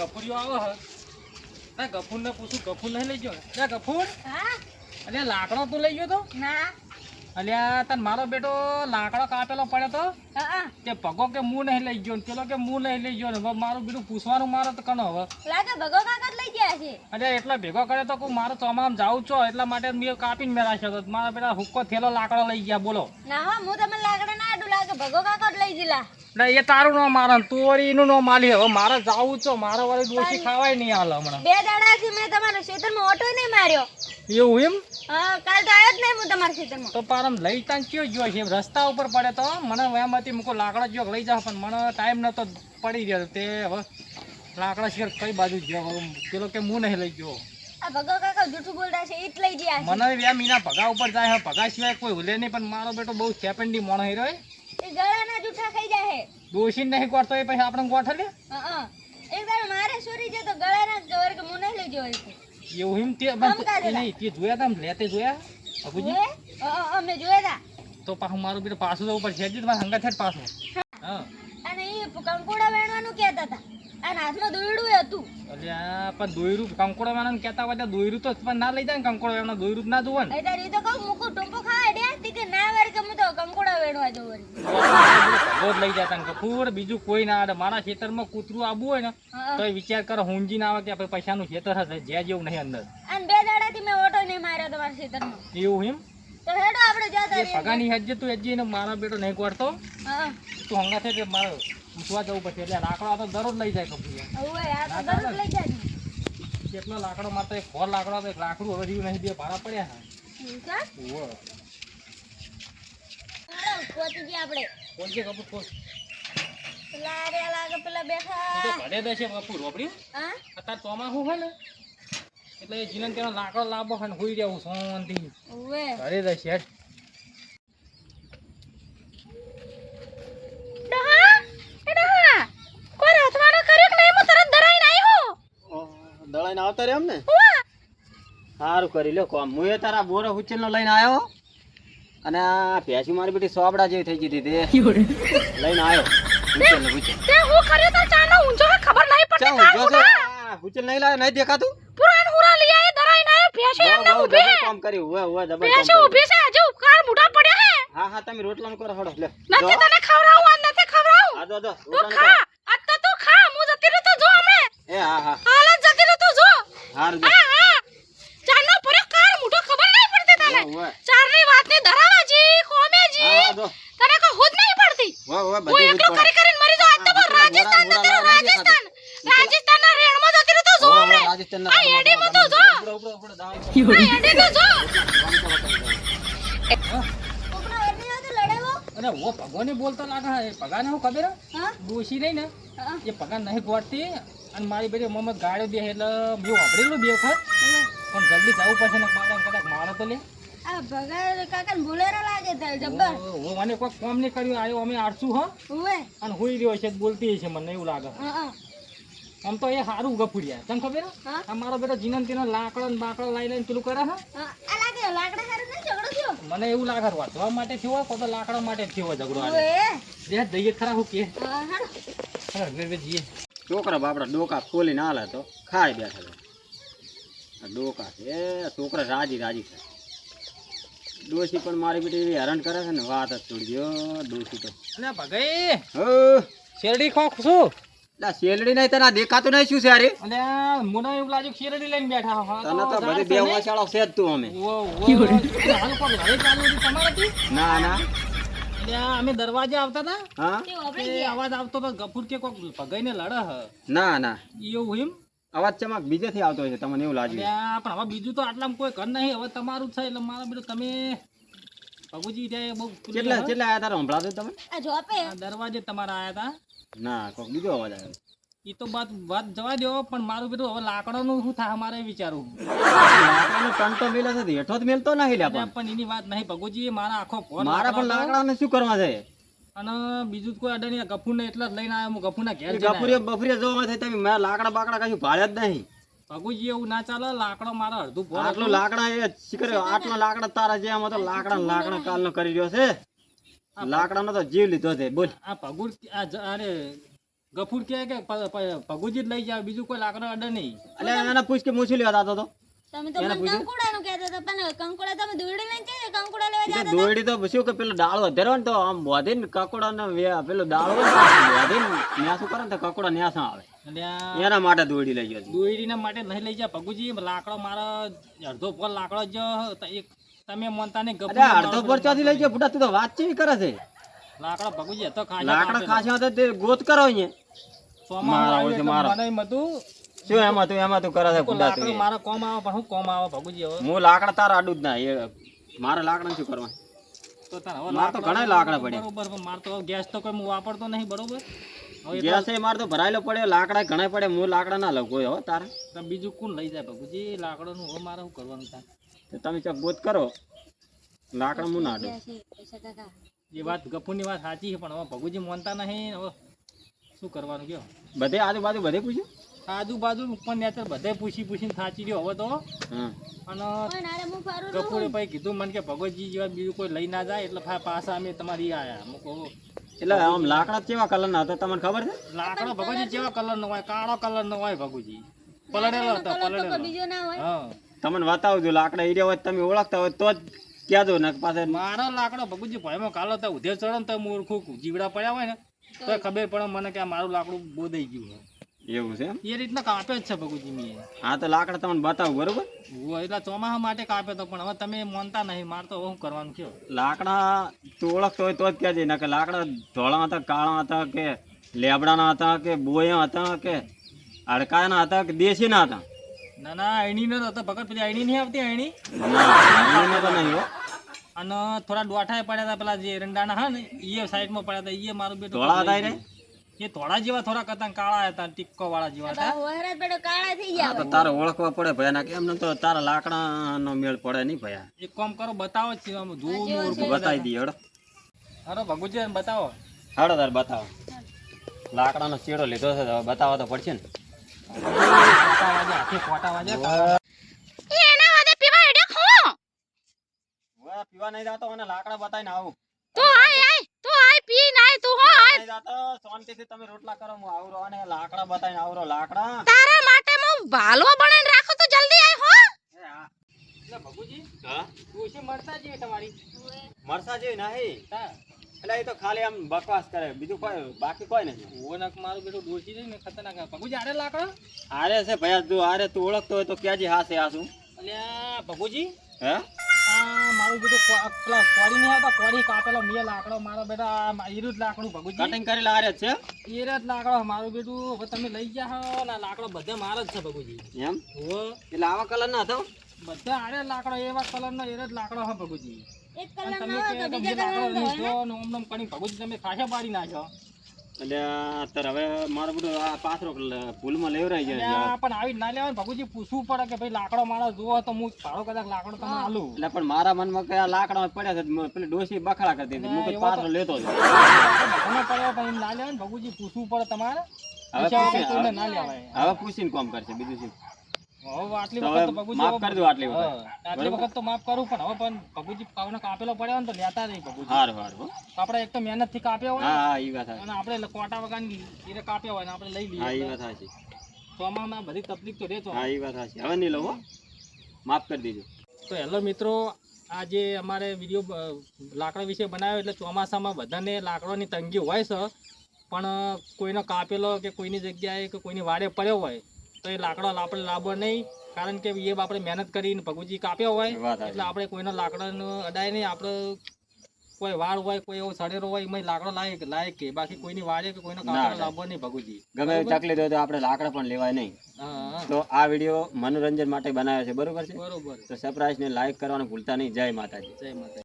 ગફુરિયો આવો હ ના ગફુરને પૂછું ગફુર નહીં લઈ ગયો ના ગફુર હા અલે લાકડો તું લઈ ગયો તો ના અલ્યા તન મારો બેટો લાકડો કાપેલો પડ્યો તો હા કે પગો કે મું નહીં લઈ ગયો ને પેલો કે મું નહીં લઈ ગયો ને હવે મારું બેટું પૂછવાનું મારે તો કનો હવે લાગે ભગો કાકા જ લઈ ગયા છે અરે એટલા ભેગો કરે તો કોઈ મારો ચોમામ જાઉં છો એટલા માટે મેં કાપીને મેં રાખ્યો હતો મારા બેટા હુક્કો થેલો લાકડો લઈ ગયા બોલો ના હો હું તમે લાકડા ના આડું લાગે ભગો કાકા જ લઈ ગયેલા ના એ તારું નો મારે તું વળી એનું નો માલી હવે મારે જાવું છો મારે વળી દોશી ખાવાય નહીં હાલ હમણાં 2 દાડાથી મેં તમારા ખેતરમાં ઓટો નહીં માર્યો એવું એમ હા કાલ તો આવ્યો જ નહીં હું તમારા ખેતરમાં તો પારમ લઈ તાન કયો ગયો છે રસ્તા ઉપર પડે તો મને એમાંથી મૂકો લાકડા જો લઈ જાવ પણ મને ટાઈમ નતો પડી ગયો તે હવે લાકડા શેર કઈ બાજુ ગયો હવે પેલો કે હું નહીં લઈ ગયો આ ભગો કાકા જૂઠું બોલતા છે ઈ જ લઈ ગયા છે મને 2 મહિના ભગા ઉપર જાય ભગા સિવાય કોઈ હુલે નહીં પણ મારો બેટો બહુ સેપન્ડી મોણો હીરો એ ગળાના જૂઠા ખાઈ જાય દોશી નહીં ગોઠતો એ પછી આપણે ગોઠ લે હા એક વાર મારે ચોરી છે તો ગળાના કવર કે હું નહીં લઈ ગયો એવું એમ તે નહીં તે જોયા તા લેતે જોયા બાબુજી અમે જોયા તા તો પાછું મારું બેટું પાછું જવું પડશે હજી તમારે હંગા થાય પાછું હા અને એ કંકોડા વેણવાનું કહેતા હતા અને હાથમાં દોયડું હતું અલ્યા પણ દોયરું કંકોડો વેણવાનું કહેતા હોય દોયરું તો પણ ના લઈ જાય ને કંકોડો વેણવાનું દોયરું જ ના જોવે ને એટલે એ તો કહું મૂકું ટૂંપો ખાવા ડે તી કે ના વાર કે હું તો કંકોડા વેણવા જવું વળી ભગવત લઈ જતા ને કપૂર બીજું કોઈ ના આવે મારા ખેતરમાં કૂતરું આબુ હોય ને તો એ વિચાર કરો હુંજી ના આવે કે આપણે પૈસાનું ખેતર હશે જ્યાં જેવું નહીં અંદર અને 2 દાડાથી મેં ઓટો નહીં માર્યો તમારા ખેતરમાં એવું એમ તો હેડો આપણે જતા એ પગાની હજ્જે તું હજી ને મારા બેટો નહીં કરતો હા તું હંગા છે કે મારે મૂકવા જવું પડશે એટલે લાકડો તો દરરોજ લઈ જાય કપૂર હવે આ તો દરરોજ લઈ જાય કેટલો લાકડો મારતો એક ફોર લાકડો તો એક લાકડું હવે રહ્યું નહીં બે ભાડા પડ્યા કા ઓહો પહોંચી ગયા આપણે કોણ છે કપૂર કોણ લારે લાગે પેલા તો બેઠા ભલે દેશે કપૂર રોપડી હા અત્યારે ચોમાસું હોય ને એટલે એ જીવન તેનો લાકડો લાંબો હોય ને હોઈ રહેવું શાંતિ ઓવે ઘરે દેશે હેડ કોઈ રથવાડો કર્યો કે નહીં હું તરત દરાઈને આવ્યો દળાઈને આવતા રે એમને સારું કરી લ્યો કોમ હું એ તારા બોરો ઉચેલનો લઈને આવ્યો અને આ ભેંસી મારી બેટી સોબડા જેવી થઈ ગઈ હતી લઈને આવ્યો ઉચેલ ઉચેલ તે હું કર્યો તો ચાનો ઊંચો ખબર નહીં પડતી ચા ઊંચો છે ઉચેલ નહીં લાવ્યો નહીં દેખાતું પુરાણ હુરા લઈ આય દરાઈને આવ્યો ભેંસો એમને ઊભી હે કામ કર્યું હોય ડબલ ભેંસો ઊભી છે હજુ કાર મુઠા પડ્યા હે હા હા તમે રોટલાનું કરો હડો લે નથી તને ખવરાવું આ નથી ખવરાવું આ દો તું ખા આ તો તું ખા હું જતી રહું તો જો હમણે એ હા હા હાલત જતી રહું તો જો હારું હા હા ચાનો પર કાર મુઠો ખબર નહીં પડતી તને ચારની વાતની ધરાવાજી કોમેજી હા દો તને કો ખુદ નહીં પડતી વાહ વાહ હું બધી એકલો કરી કરીને મરી જાવ આજ તો પર રાજસ્થાન જતી રહું રાજસ્થાનના રેણમાં જતી રહું તો જો હમણે રાજસ્થાનના આ એડીમાં તો જો ઉપડો ઉપડો ઉપડો દાવ આ એડી તો જો હા ઉપરા એડી તો લડેવો અને ઓ ભગવાને બોલતો લાગે એ પગાને હું ખબર હા દોશી નહીં ને હા એ પગાર નહીં ગોઠતી અને મારી બેટી મમ્મી ગાડ્યો દે એટલે મેં વાપરેલું બે વખત પણ જલ્દી જવું પડશે ને બાબા કદાચ મારો તો લે આ ભગા કાકા ભૂલેરા લાગે તે જબ્બર હું મને કોઈ કામ નહીં કર્યું આવ્યો અમે આડશું હા ઓવે અને હોઈ રહ્યો છે બોલતી છે મને એવું લાગે હા આમ તો એ સારું ગફુરિયા તને ખબર હા આ મારો બેટો જીનન તેનો લાકડો ને બાકડો લઈ લઈને પેલું કરે હા આ લાગે લાકડા હારું નહીં ઝઘડો થયો મને એવું લાગે વાંચવા માટે થયો હોય તો લાકડા માટે થયો હોય ઝઘડો ઓવે આજે દઈએ ખરા હું કે હાડો હા જઈએ છોકરા બાપડા ડોકા ખોલીને હાલે તો ખાઈ બેઠા છે ડોકા છે છોકરા રાજી રાજી છે ડોસી પણ મારી બેટી એવી હેરાન કરે છે ને વાત જ છોડી ગયો ડોસી તો અને ભગાઈ હો શેરડી ખોખ શું લા શેલડી નહીં તને આ દેખાતું નહીં શું છે અરે અને મને એવું લાગ્યું શેરડી લઈને બેઠા હા તને તો બધી બે વાચાળો છે જ તું અમે હાલ કોક ઘરે ચાલુ હતી તમારાથી ના ના એટલે અમે દરવાજે આવતા હતા હા તે ઓબળી એ ગયા અવાજ આવતો તો ગફુર કે કોક ભગાઈને લડે હ ના ના એવું એમ અવાજ ચમક બીજેથી આવતો હોય છે તમને એવું એટલે લાગ્યું પણ હવે બીજું તો આટલામાં કોઈ ઘર નહીં હવે તમારું જ છે એટલે મારા બેટું તમે બાબુજી ત્યાં બહુ કેટલા કેટલા આયા તારા સંભળાતું તમે આ જોપે આ દરવાજે તમારા આયા હતા ના કોક બીજો અવાજ આવ્યો એ તો વાત જવા દો પણ મારું બેટું હવે લાકડાનું શું થાય મારે વિચારવું લાકડાનો ટંટો મેલે છે હેઠો જ મેલતો નહીં લ્યા પણ પણ એની વાત નહીં ભગુજી મારા આખો ફોન મારા પણ લાકડાને શું કરવા છે અને બીજું કોઈ અડે નહીં ગફુરને એટલા જ લઈને આવ્યો હું ગફુરના ઘેર જઈને ગફુરિયા બફુરિયા જોવા થાય તમે મારા લાકડા બાકડા કશું ભાળ્યા જ નહીં ભગુજી એવું ના ચાલે લાકડો મારો અડધું ફોન આટલું લાકડા એ શીખર આટલો લાકડા તારા જે આમાં તો લાકડા કાલનો કરી રહ્યો છે લાકડાનો તો જીવ લીધો છે બોલ આ ભગુર અરે ગફુર કહે કે ભગુજી જ લઈ જાવ, બીજું કોઈ લાકડો અડે નહીં. એટલે એને પૂછ કે મૂછી લેવા જતો હતો. તમે તો એને મને પૂછ્યું? કંકુડાનું કહેતા હતા, પણ કંકુડા તમે દોરડી લઈને જઈએ, કંકુડા લેવા એટલે જતા દોયડી તો શું કે પેલો ડાળો ધેરો ને તો આમ વધીને કકોડાને પેલો ડાળો હોય ને વધીને ન્યાસું કરે ને તો કકોડા ન્યાસા આવે. એટલે આ એના માટે દોયડી લઈ ગયો છે. દોયડીના માટે નહીં લઈ જા ભગુજી, લાકડો મારા અડધો પર લાકડો જ એક તમે મોનતા નહીં અરે અડધો પર ચોથી લઈ ગયો બુડા, તું તો વાત ચેવી કરે છે? લાકડો ભગુજી હતો લાકડા ખાસા હતા તે ગોત કરો અહીંયા. મારા ઓળખે મારા. શું એમાં તું કરે છે બુડા તું? લાકડો મારા કોમ આવે પણ હું કોમ આવે ભગુજી હવે હું લાકડા તારા આડું જ ના એ મારે લાકડા શું કરવા? તો તાર હવે મારે તો ઘણા લાકડા પડ્યા. બરોબર, પણ મારે તો ગેસ તો કોઈ હું વાપરતો નહીં, બરોબર. હવે ગેસ એ મારે તો ભરાયેલો પડે, લાકડા ઘણા પડે, હું લાકડા ના લઉં કોઈ હો તારે. તો બીજું કોણ લઈ જાય ભગુજી લાકડાનું? હવે મારે શું કરવાનું થાય? તો તમે ચોક ગોત કરો, લાકડા હું ના આડું. પૈસા કાકા. એ વાત ગફુરની વાત સાચી છે, પણ હવે ભગુજી માનતા નહીં. હવે શું કરવાનું કયો? બધે આજુબાજુ બધે પૂછ્યું? આજુબાજુ ઉપર નેચર બધે પૂછીને થાચી રહ્યો હવે તો. હા. અને પણ અરે હું ફરું ગફુરે ભાઈ કીધું મને કે ભગવતજી જેવા બીજું કોઈ લઈ ના જાય, એટલે પાછા અમે તમારી આયા. હું કહું એટલે આમ લાકડા કેવા કલર ના હતા તમને ખબર છે? લાકડો ભગવતજી જેવા કલર નો હોય, કાળો કલર નો હોય ભગુજી. પલળેલો હતો, તો પલળેલો. બીજો ના હોય. હા, તમને બતાવજો લાકડા હીર્યા હોય તમે ઓળખતા હોય તો જ કહેજો ને પાસે. મારો લાકડો ભગુજી ભાઈમાં કાલો તો ઉધેર ચડે ને તો હું ઓળખું જીવડા પડ્યા હોય ને તો ખબર પડે મને કે આ મારું લાકડું બોદાઈ ગયું હોય. એવું છે એમ? એ રીતના કાપે જ છે ભગુજી મેં. હા તો લાકડા તમને બતાવું બરોબર. હું એટલે ચોમાસા માટે કાપે તો, પણ હવે તમે માનતા નહીં. મારે તો હવે શું કરવાનું કયો? લાકડા તું ઓળખતો હોય તો જ કહેજે ને કે લાકડા ધોળા હતા, કાળા હતા, કે લેબડાના હતા, કે બોયા હતા, કે અડકાના હતા, કે દેશીના હતા? ના ના અણી નો હતો ભગત, પેલી અણી નહીં આવતી અણી, એમને તો નહીં હો. અને થોડા દોઠાએ પડ્યા હતા પેલા જે એરંડાના હા ને એ સાઈડમાં પડ્યા હતા. એ મારું બેટું ધોળા હતા રે? એ થોડા જેવા થોડાક હતા, કાળા હતા, ટીક્કો વાળા જેવા હતા. વહેરાત બેડો કાળા થઈ હા તો તારે ઓળખવા પડે ભયા ના, એમને તો તારા લાકડાનો મેળ પડે નહીં ભયા. એક કામ કરો, બતાવો જ છે આમ ધૂળ ઓળખું બતાવી દઈએ હેડો. અરે ભગુજી બતાવો. હેડો તારે બતાવો. લાકડાનો ચેડો લીધો છે તો હવે બતાવવા તો પડશે ને. ફોટા વાગે, હાથે ફોટા વાગે. એના વાદે પીવા એડે ખો. હવે પીવા નહીં જાતો અને લાકડા બતાવીને આવું. તો આય પી નાય તું હો આય. નહીં જાતો, શાંતિથી તમે રોટલા કરો, હું આવરો અને લાકડા બતાવીને આવરો. લાકડા તારા માટે હું ભાલો બનાવીને રાખો તો જલ્દી આય હો. એ હા. એટલે ભગુજી હા ડોશી મળતા જ તમારી. મરસા જેવી નહીં. હા, એટલે એ તો ખાલી આમ બકવાસ કરે, બીજું કોઈ બાકી કોઈ નહીં. ઓનક મારું બેટું ડોશી છે ને ખતરનાક. ભગુજી આરે લાકડો આરે છે ભયા, તું આરે તું ઓળખતો હોય તો ક્યાંજી હાસે આસું. અલ્યા ભગુજી હે આ મારું બેટું પેલા કોડી નહીં આવતા, કોડી કાપેલો મેં લાકડો મારો બેટા ઈરું જ લાકડું ભગુજી. કટિંગ કરેલા આરે જ છે એ જ લાકડો મારું બેટું. હવે તમે લઈ ગયા હો ને લાકડો બધે મારો જ છે ભગુજી. એમ? હવે એટલે આવા કલર ના હતો? બધા આરે લાકડો એવા કલરનો એ જ લાકડો હે ભગુજી. એક અને કલર તમે ના કે હોય તો તમે બીજા લાકડો કલર નો લીધો ને ઓમ નમ કરી ભગુજી તમે ખાસા પાડી નાખ્યો. એટલે અત્યારે હવે મારું બધું આ પાથરો ભૂલમાં લેવરાઈ જાય. અલ્યા પણ આવી ના લેવાય ભગુજી, પૂછવું પડે કે ભાઈ લાકડો મારો જુઓ તો હું ભાડો કદાચ લાકડો તમને આલું. એટલે પણ મારા મનમાં કે આ લાકડા પડ્યા છે, પેલી ડોસી બખડા કરતી હતી, હું કઈ પાથરો લેતો જ. બધાને પડે પણ એમ ના લેવાય ને ભગુજી, પૂછવું પડે તમારે. હવે પૂછ્યા વગર પૂછીને- કોઈને ના લેવાય. હવે પૂછીને કામ કરશે બીજું શું. હવે આટલી તો વખત તો હવે ભગુજી માફ હવે- કરજો આટલી વખત. હા, આટલી વખત તો માફ કરું, પણ હવે પણ ભગુજી પાવનો કાપેલો પડ્યો ને તો લેતા નહીં ભગુજી. સારું સારું હો. આપણે એક તો મહેનત થી કાપ્યા હોય હા હા એ વાત સાચી. અને આપણે કોટા વગાની એને કાપ્યા હોય ને આપણે લઈ હા એ લઈએ. વાત સાચી. ચોમામાં બધી તકલીફ તો રહેતો. હા એ વાત સાચી. હવે નહીં લઉં હો. માફ કરી દીધું. તો હેલો મિત્રો, આ જે અમારે વિડીયો લાકડા વિશે બનાવ્યો, એટલે ચોમાસામાં બધાને લાકડાની તંગી હોય છે, પણ કોઈનો કાપેલો કે કોઈની જગ્યાએ કે કોઈની વાડે પડ્યો હોય તો એ લાકડો આપણે લાવવો નહીં, કારણ કે એ આપણે મહેનત કરીને ભગુજી કાપ્યો હોય વાત સાચી. એટલે આપણે કોઈનો લાકડાનો અડાય નહીં. આપણે કોઈ વાળ હોય, કોઈ એવો સડેરો હોય એમાં લાકડો લાયક કે બાકી કોઈની વાડે કે કોઈનો કાપેલો લાવવો નહીં ભગુજી. ગમે એવી તકલીફ હોય તો આપણે લાકડા પણ લેવાય નહીં. હા હા, તો આ વિડીયો મનોરંજન માટે બનાવ્યો છે બરોબર છે. બરોબર. તો સરપ્રાઈઝ ને લાઈક કરવાનું ભૂલતા નહીં. જય માતાજી. જય માતા.